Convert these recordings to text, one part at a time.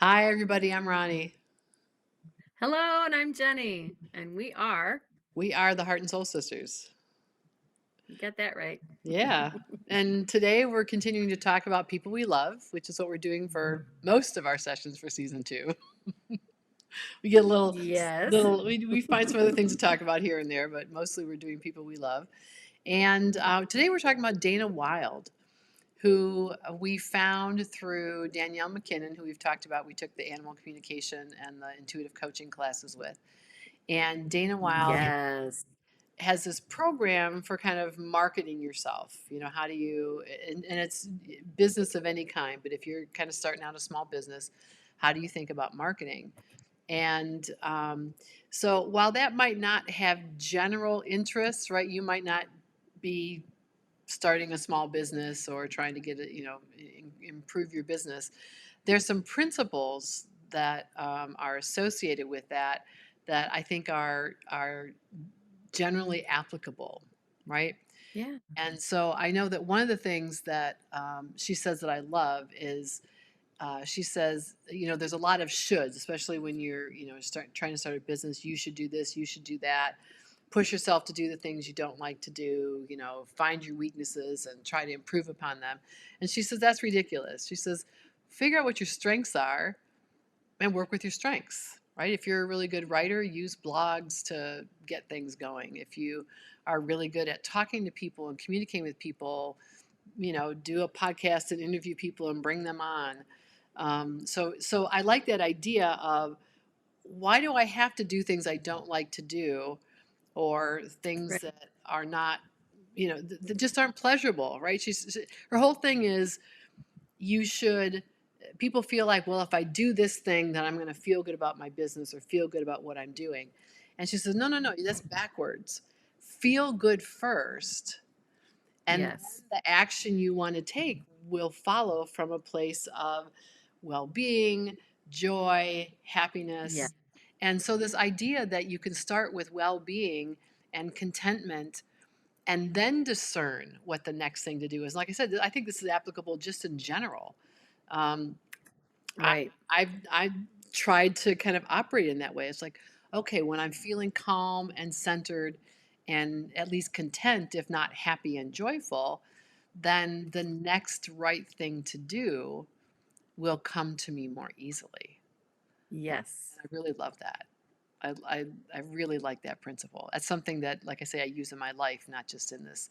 Hi, everybody. I'm Ronnie. Hello, and I'm Jenny, and We are the Heart and Soul Sisters. you get that right. Yeah. And today we're continuing to talk about people we love, which is what we're doing for most of our sessions for season two. We get a Yes. we find some other things to talk about here and there, but mostly we're doing people we love. And today we're talking about Dana Wilde, who we found through Danielle McKinnon, who we've talked about. We took the animal communication and the intuitive coaching classes with. And Dana Wilde Yes. has this program for kind of marketing yourself. How do you, and it's business of any kind, but if you're kind of starting out a small business, how do you think about marketing? And so while that might not have general interests, right, you might not be starting a small business or trying to get it, improve your business. There's some principles that are associated with that I think are generally applicable, right? Yeah. And so I know that one of the things that she says that I love is she says, there's a lot of shoulds, especially when you're, trying to start a business. You should do this, you should do that. Push yourself to do the things you don't like to do, find your weaknesses and try to improve upon them. And she says, that's ridiculous. She says, figure out what your strengths are and work with your strengths, right? If you're a really good writer, use blogs to get things going. If you are really good at talking to people and communicating with people, do a podcast and interview people and bring them on. So I like that idea of, why do I have to do things I don't like to do, or things Right. that are not, that just aren't pleasurable, right? Her whole thing is, you should people feel like, well, if I do this thing, then I'm going to feel good about my business or feel good about what I'm doing. And she says, no, no, no, that's backwards. Feel good first, and then Yes. the action you want to take will follow from a place of well-being, joy, Yeah. happiness. And so this idea that you can start with well-being and contentment and then discern what the next thing to do is. Like I said, I think this is applicable just in general. Um, I, Right. I've tried to kind of operate in that way. It's like, okay, when I'm feeling calm and centered and at least content, if not happy and joyful, then the next right thing to do will come to me more easily. Yes. I really love that. I really like that principle. That's something that, like I say, I use in my life, not just in this.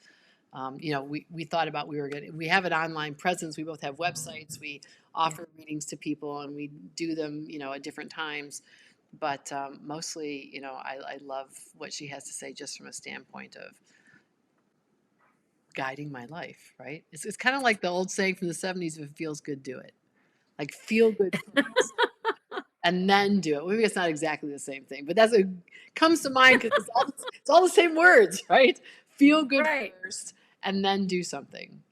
We thought about, we have an online presence. We both have websites. We Yeah. offer readings to people, and we do them, at different times. But mostly, I love what she has to say just from a standpoint of guiding my life. Right? It's kind of like the old saying from the '70s: "If it feels good, do it." Like, feel good first, and then do it. Maybe it's not exactly the same thing, but that's what comes to mind, because it's all the same words, right? Feel good Right. first, and then do something.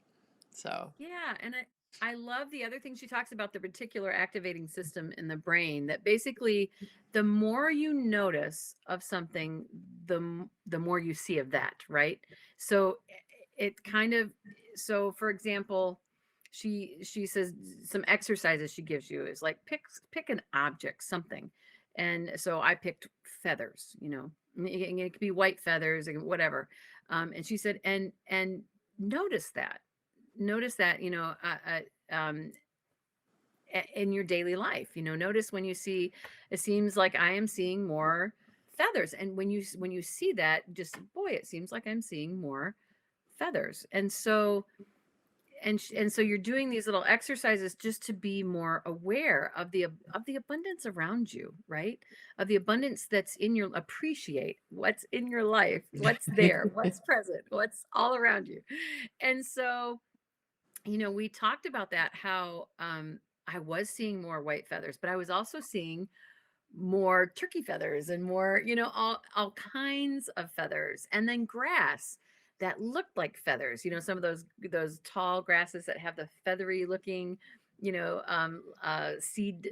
So, Yeah, and I love the other thing she talks about, the reticular activating system in the brain, that basically the more you notice of something, the more you see of that, right? So it kind of, so for example, she says some exercises she gives you is like pick an object, something. And so I picked feathers, it could be white feathers, whatever. And she said, and notice that notice that um in your daily life, notice when you see, it seems like I am seeing more feathers, and when you see that, just, boy, it seems like I'm seeing more feathers. And so you're doing these little exercises just to be more aware of the abundance around you, right? Of the abundance that's in your, appreciate what's in your life, what's there, what's present, what's all around you. And so we talked about that, how I was seeing more white feathers, but I was also seeing more turkey feathers and more, all kinds of feathers, and then grass that looked like feathers, some of those tall grasses that have the feathery looking, seed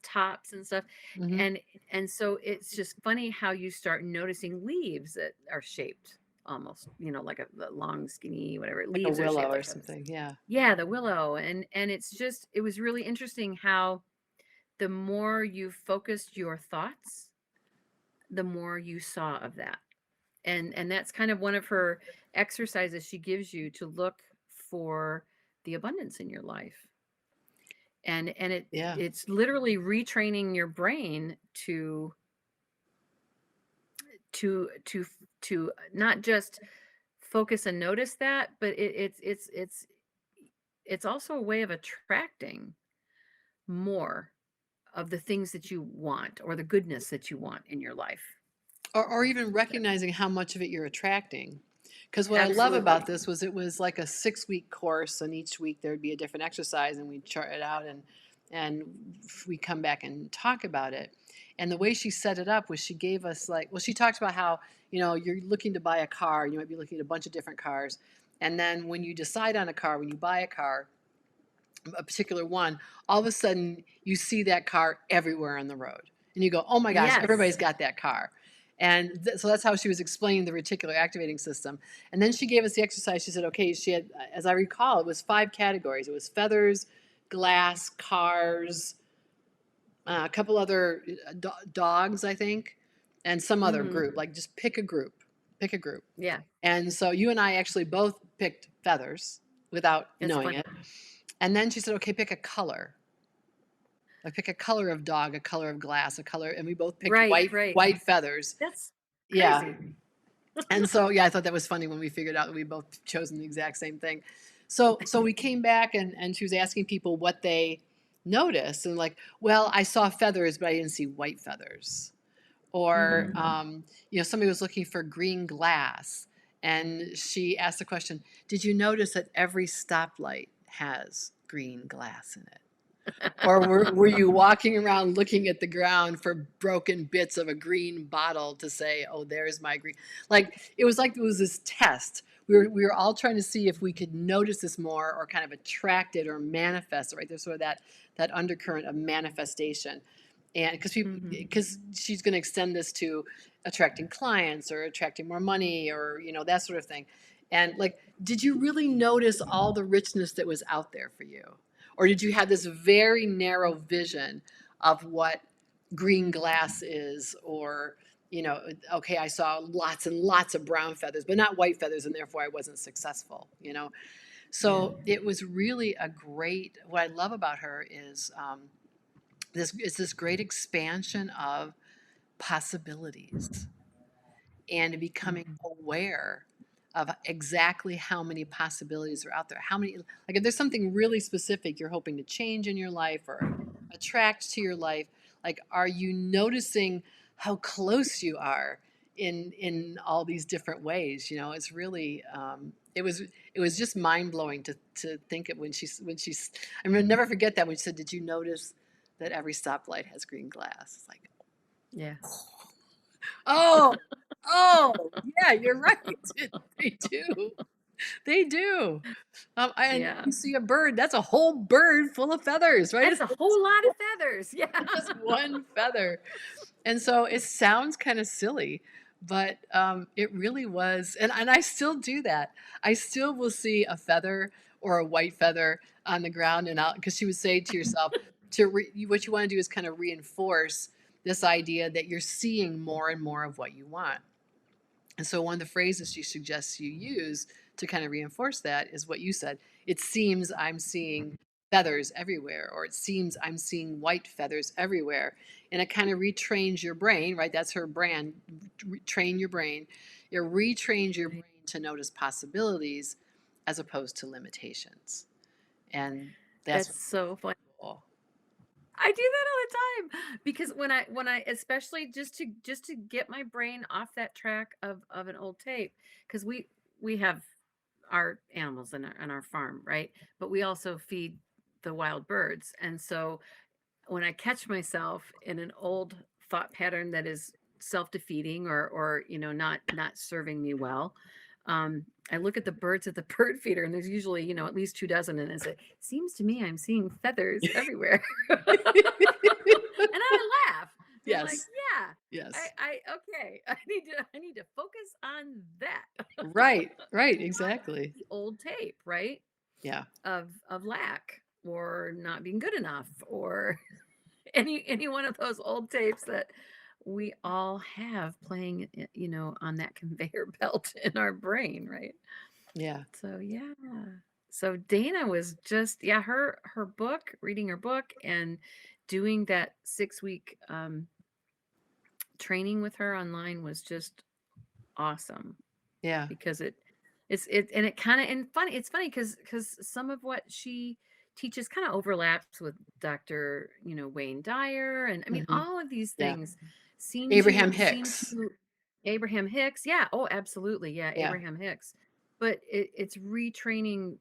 tops and stuff. mhm. And so it's just funny how you start noticing leaves that are shaped almost, like a long skinny whatever Like a leaves are willow shaped or like feathers. something. Yeah. Yeah, the willow. And it was really interesting how, the more you focused your thoughts, the more you saw of that. And that's kind of one of her exercises she gives you to look for the abundance in your life. And Yeah. it's literally retraining your brain to to to not just focus and notice that, but it's also a way of attracting more of the things that you want or the goodness that you want in your life. Or even recognizing how much of it you're attracting. Because what I love about Absolutely. this was it was like a 6-week course, and each week there'd be a different exercise, and we'd chart it out, and we come back and talk about it. And the way she set it up was she gave us like, well, she talks about how, you're looking to buy a car, you might be looking at a bunch of different cars. And then when you decide on a car, when you buy a car, a particular one, all of a sudden you see that car everywhere on the road. And you go, oh my gosh, everybody's Yes. got that car. And so that's how she was explaining the reticular activating system. And then she gave us the exercise. She said, okay, she had, as I recall, it was 5 categories. It was feathers, glass, cars, a couple other dogs, I think, and some other Mhm. group. Like just pick a group, pick a group. Yeah, And so you and I actually both picked feathers without it's knowing fun. it. And then she said, okay, pick a color. Like pick a color of dog, a color of glass, a color, and we both picked Right, white right. white feathers. That's Yeah. crazy. And so yeah, I thought that was funny when we figured out that we both chosen the exact same thing. So we came back and she was asking people what they noticed, and like, well, I saw feathers, but I didn't see white feathers. Or Mhm. somebody was looking for green glass, and she asked the question, did you notice that every stoplight has green glass in it? Or were you walking around looking at the ground for broken bits of a green bottle to say, oh, there's my green? Like it was this test. We were all trying to see if we could notice this more or kind of attract it or manifest it, right? There's sort of that undercurrent of manifestation. And Mhm. because she's going to extend this to attracting clients or attracting more money or that sort of thing. And like, did you really notice all the richness that was out there for you? Or did you have this very narrow vision of what green glass is? Or, okay, I saw lots and lots of brown feathers, but not white feathers, and therefore I wasn't successful. Yeah. So it was really what I love about her is this great expansion of possibilities and becoming Mhm. aware of exactly how many possibilities are out there. How many, like if there's something really specific you're hoping to change in your life or attract to your life, like are you noticing how close you are in all these different ways? It's really it was just mind blowing to think of when she's I'm gonna never forget that when she said, "Did you notice that every stoplight has green glass?" It's like, Yeah. oh, oh, yeah, you're right. They do. They do. And Yeah. you see a bird, that's a whole bird full of feathers, right? That's It's a not whole lot of feathers. Yeah. just one feather. And so it sounds kind of silly, but it really was. And I still do that. I still will see a feather or a white feather on the ground, and because she would say to yourself, what you want to do is kind of reinforce this idea that you're seeing more and more of what you want. And so one of the phrases she suggests you use to kind of reinforce that is what you said. It seems I'm seeing feathers everywhere, or it seems I'm seeing white feathers everywhere. And it kind of retrains your brain, right? That's her brand, train your brain. It retrains your brain Right. to notice possibilities as opposed to limitations. And that's That's so funny. cool. I do that all the time because when I especially just to get my brain off that track of an old tape, because we have our animals in our farm, right? But we also feed the wild birds. And so when I catch myself in an old thought pattern that is self-defeating or not serving me well, I look at the birds at the bird feeder, and there's usually at least 2 dozen, and it seems to me I'm seeing feathers everywhere. And then I laugh. I'm like, Yes, yeah, yes. I okay. I need to focus on that. Right, right, Not exactly. the old tape, right? Yeah. Of lack or not being good enough or any one of those old tapes that we all have playing, on that conveyor belt in our brain, right? Yeah. So yeah. So Dana was just, yeah, her book, reading her book and doing that 6-week training with her online was just awesome, Yeah. because it kind of, and funny, it's funny because some of what she teaches kind of overlaps with Dr. Wayne Dyer, and I mean Hmm. all of these Yeah. things seem Abraham to Hicks. Abraham Hicks, yeah, oh absolutely, yeah, Yeah. Abraham Hicks, but it's retraining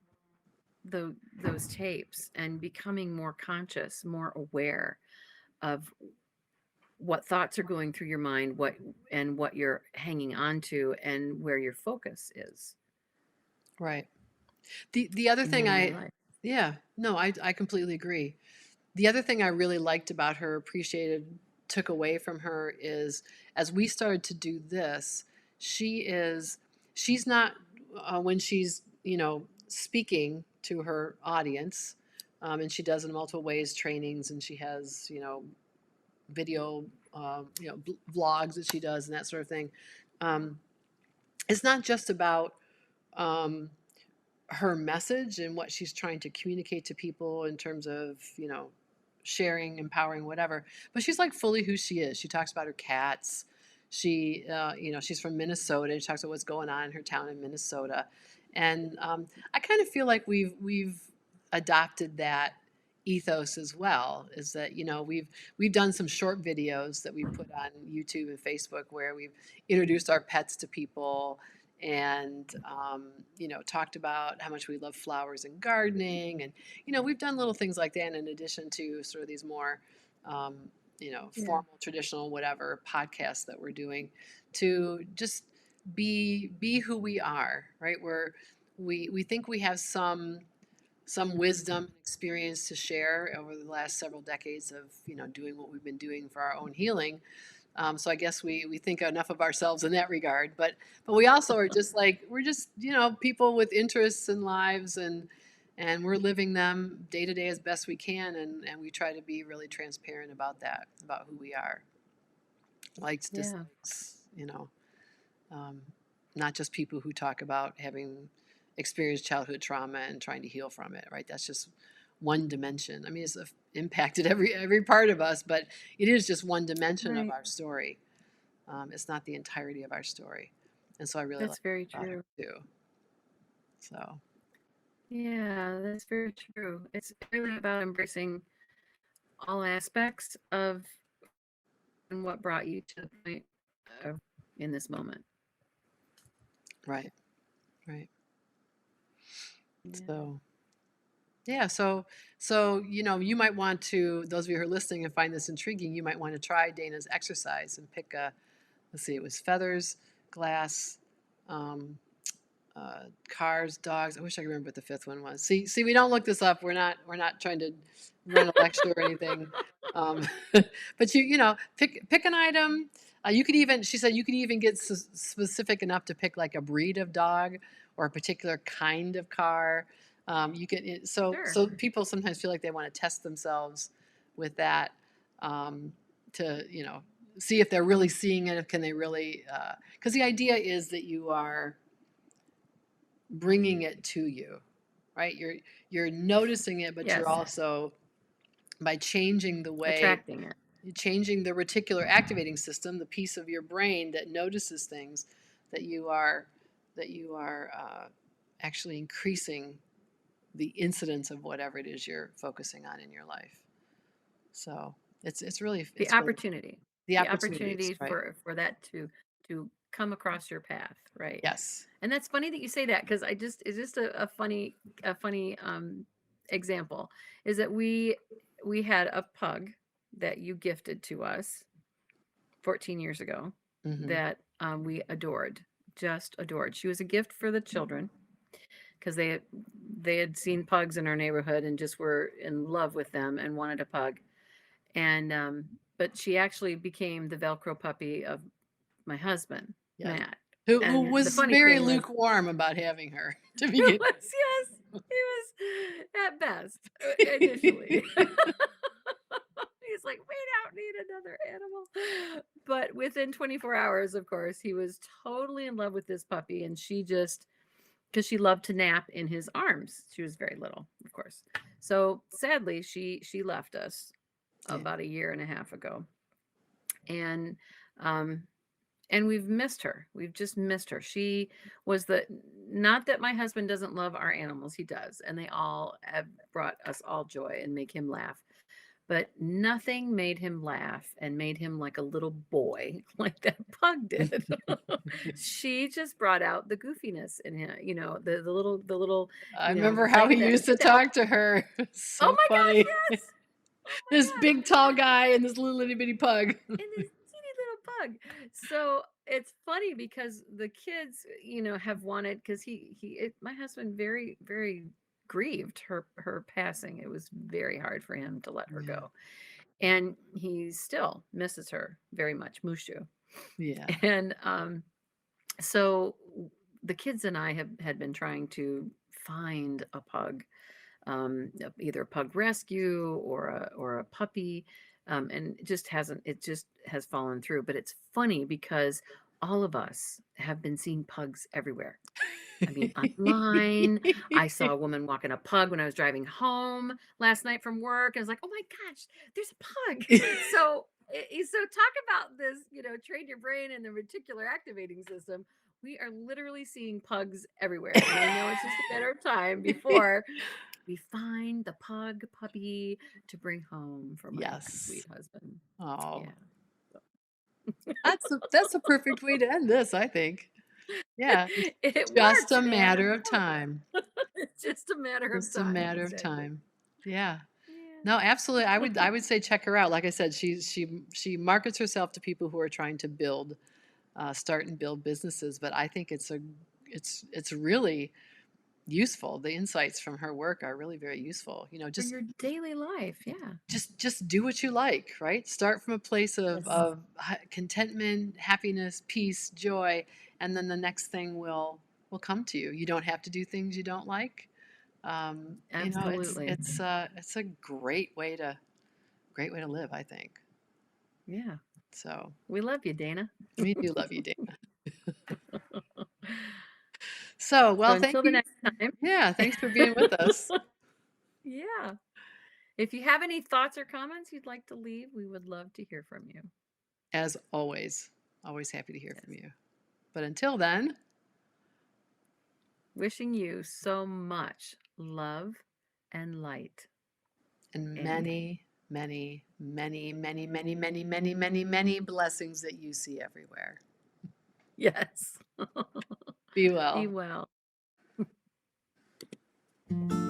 those tapes and becoming more conscious, more aware of what thoughts are going through your mind, what you're hanging on to, and where your focus is Right. The other in thing your daily life. yeah, no, I completely agree. The other thing I really liked about her, appreciated, took away from her is as we started to do this, she is, she's not, when she's, speaking to her audience, and she does in multiple ways trainings, and she has, video, vlogs that she does and that sort of thing. Um, it's not just about, um, her message and what she's trying to communicate to people in terms of, sharing, empowering, whatever. But she's like fully who she is. She talks about her cats. She, she's from Minnesota. She talks about what's going on in her town in Minnesota, and I kind of feel like we've adopted that ethos as well. Is that we've done some short videos that we put on YouTube and Facebook where we've introduced our pets to people and talked about how much we love flowers and gardening, and we've done little things like that in addition to sort of these more um, Yeah. formal, traditional, whatever podcasts that we're doing to just be who we are, right? We think we have some wisdom and experience to share over the last several decades of doing what we've been doing for our own healing. So I guess we think enough of ourselves in that regard, but we also are just like we're just people with interests and lives, and we're living them day to day as best we can, and we try to be really transparent about that, about who we are, likes, Yeah. dislikes, um, not just people who talk about having experienced childhood trauma and trying to heal from it, right? That's just one dimension. I mean, it's impacted every part of us, but it is just one dimension of Right. our story. It's not the entirety of our story, and so I really like That's very that about her true. too. So Yeah, that's very true. It's really about embracing all aspects of and what brought you to the point of in this moment. right, right. Yeah. So yeah, so you might want to, those of you who are listening and find this intriguing, you might want to try Dana's exercise and pick a, let's see, it was feathers, glass, um, cars, dogs. I wish I could remember what the fifth one was. See, we don't look this up. We're not trying to run a lecture or anything. Um, but pick an item. You could even, she said, you could even get specific enough to pick like a breed of dog or a particular kind of car. You can Sure. so people sometimes feel like they want to test themselves with that, to see if they're really seeing it. Can they really? Because the idea is that you are bringing it to you, right? You're noticing it, but you're Yes. also, by changing the way, Attracting it. changing the reticular activating system, the piece of your brain that notices things, that you are actually increasing the incidence of whatever it is you're focusing on in your life. So it's really The it's really opportunity. the The opportunities, opportunity right? for that to come across your path, right? Yes. And that's funny that you say that, because it's just a funny example is that we had a pug that you gifted to us 14 years ago Hmm. that we adored, just adored. She was a gift for the children because they had seen pugs in our neighborhood and just were in love with them and wanted a pug. And but she actually became the Velcro puppy of my husband, Yes. Matt. Who And the was funny very thing was, lukewarm about having her to he begin was, yes, he was at best initially. He's like, need another animal. But within 24 hours, of course, he was totally in love with this puppy. And she just, because she loved to nap in his arms. She was very little, of course. So sadly, she left us Yeah. about a year and a half ago. And um and we've missed her. We've just missed her. She was the, not that my husband doesn't love our animals, he does, and they all have brought us all joy and make him laugh. But nothing made him laugh and made him like a little boy like that pug did. She just brought out the goofiness in him, the little, I remember how thing he that used to stealth. talk to her. Oh So my gosh, funny. yes. Oh my This gosh. big tall guy and this little itty bitty pug. And this teeny little pug. So it's funny because the kids, have wanted, because my husband very, very grieved her passing. It was very hard for him to let her Yeah. go. And he still misses her very much, Mushu. Yeah. And so the kids and I had been trying to find a pug, either a pug rescue or a puppy, and it just has fallen through. But it's funny because all of us have been seeing pugs everywhere. I mean, online. I saw a woman walking a pug when I was driving home last night from work. I was like, oh my gosh, there's a pug. So talk about this, train your brain and the reticular activating system. We are literally seeing pugs everywhere. And I know it's just a matter of time before we find the pug puppy to bring home for my Yes. sweet husband. Oh, Yeah. that's a perfect way to end this, I think. Yeah. It's It just works, a man. I'm matter of telling you. time. It's just a matter of Just a time. matter of Exactly. time. Yeah. No, absolutely. Yeah. I would say check her out. Like I said, she markets herself to people who are trying to start and build businesses. But I think it's really useful. The insights from her work are really very useful. For your daily life. Yeah. Just do what you like, right? Start from a place Yes. of contentment, happiness, peace, joy, and then the next thing will come to you. You don't have to do things you don't like. Absolutely. It's a great way to live, I think. Yeah. So We love you, Dana. we do love you, Dana. So, So well, thank until the you. next time. Yeah, thanks for being with us. Yeah. If you have any thoughts or comments you'd like to leave, we would love to hear from you. As always, always happy to hear from Yes. you. But until then, Wishing you so much love and light. and Amen. many, many, many, many, many, many, many, many, many blessings that you see everywhere. Yes. Be Be well. well.